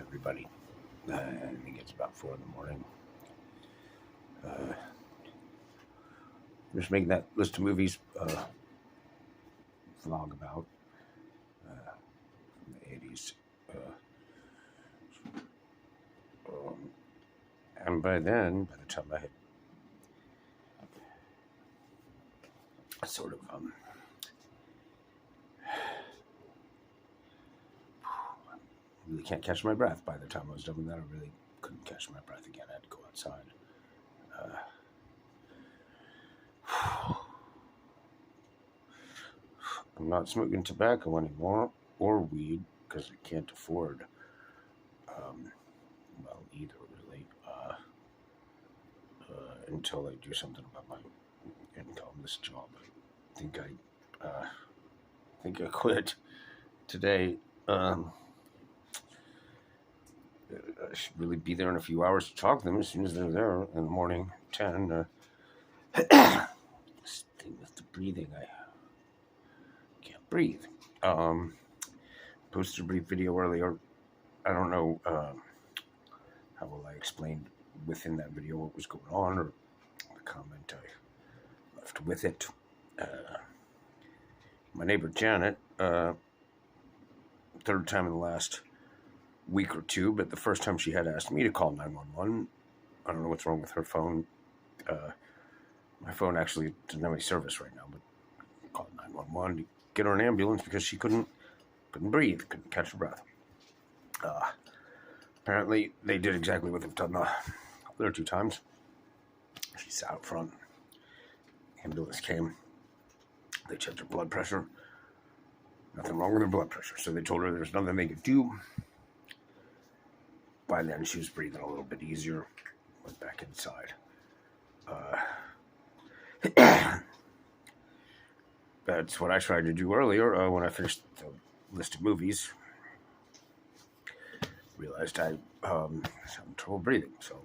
everybody. I think it's about 4 in the morning. Uh, just making that list of movies vlog about from the 80s. Um, and by the time I had sort of really can't catch my breath. By the time I was done with that, I really couldn't catch my breath again. I had to go outside. I'm not smoking tobacco anymore or weed because I can't afford either really until I do something about my income. This job, I think I quit today. I should really be there in a few hours to talk to them as soon as they're there in the morning. 10. This thing with the breathing, I can't breathe. Posted a brief video earlier. I don't know how will I explain within that video what was going on or the comment I left with it. My neighbor Janet, third time in the last week or two, but the first time she had asked me to call 911. I don't know what's wrong with her phone. My phone actually doesn't have any service right now, but I called 911 to get her an ambulance because she couldn't breathe, couldn't catch her breath. Apparently, they did exactly what they've done the other 2 times. She sat out front. Ambulance came. They checked her blood pressure. Nothing wrong with her blood pressure. So they told her there's nothing they could do. By then, she was breathing a little bit easier. Went back inside. That's what I tried to do earlier when I finished the list of movies. Realized I was having trouble breathing, so I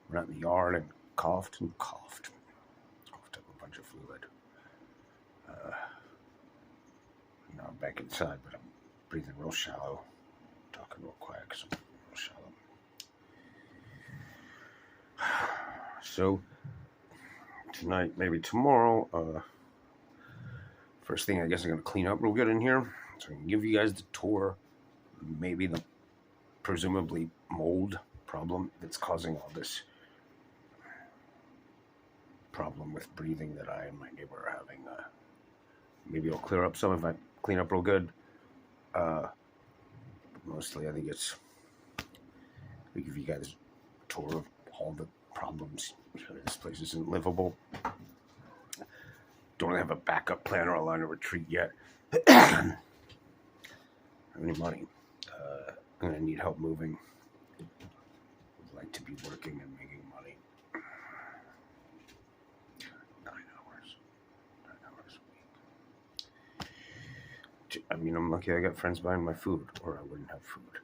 went out in the yard and coughed up a bunch of fluid. Now I'm back inside, but I'm breathing real shallow, talking real quiet because I'm real shallow. So tonight, maybe tomorrow, first thing I guess I'm going to clean up real good in here, so I can give you guys the tour, maybe the presumably mold problem that's causing all this problem with breathing that I and my neighbor are having. Maybe I'll clear up some if I clean up real good. Mostly I think we give you guys a tour of all the problems. This place isn't livable. Don't have a backup plan or a line of retreat yet. I don't have any money. I'm going to need help moving. Would like to be working and making money. 9 hours a week. I mean, I'm lucky I got friends buying my food, or I wouldn't have food.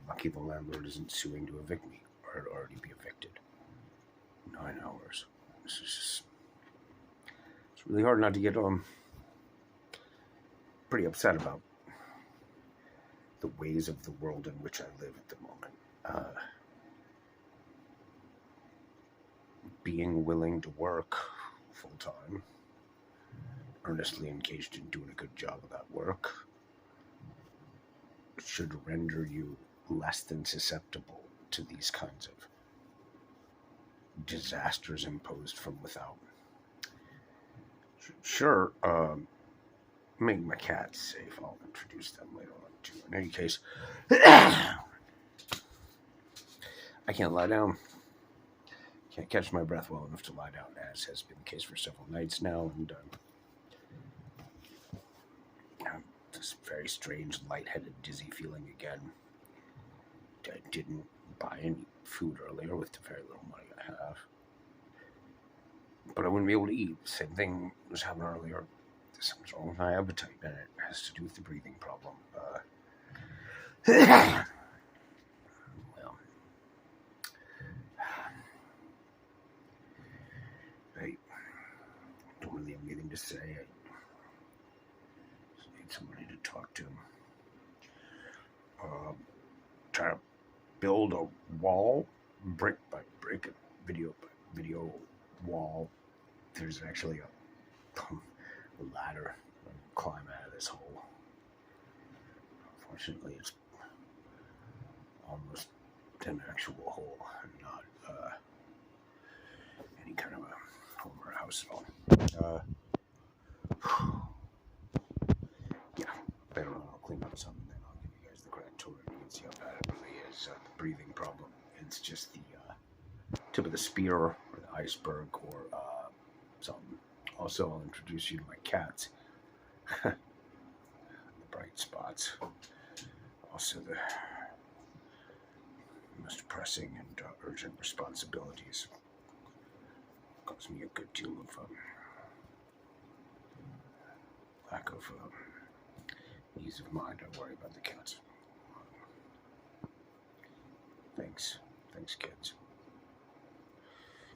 I'm lucky the landlord isn't suing to evict me, or I'd already be evicted. 9 hours. This is just... It's really hard not to get pretty upset about the ways of the world in which I live at the moment. Being willing to work full time, earnestly engaged in doing a good job of that work, should render you less than susceptible to these kinds of disasters imposed from without. Sure, make my cats safe. I'll introduce them later on too. In any case, I can't lie down. Can't catch my breath well enough to lie down, as has been the case for several nights now, and this very strange, lightheaded, dizzy feeling again. I didn't buy any food earlier with the very little money I have, but I wouldn't be able to eat. The same thing was happening earlier. Something's wrong with my appetite, and it has to do with the breathing problem. Well, I don't really have anything to say. I just need somebody to talk to. trying to build a wall, brick by brick, video by video wall. There's actually a ladder to climb out of this hole. Unfortunately, it's almost an actual hole and not any kind of a home or a house at all. Yeah, later on I'll clean up some and then I'll give you guys the grand tour and you can see how bad it really is. The breathing problem. It's just the tip of the spear or the iceberg or something. Also, I'll introduce you to my cats. The bright spots. Also, the most pressing and urgent responsibilities. Cause me a good deal of lack of ease of mind. Don't worry about the cats. Thanks, kids.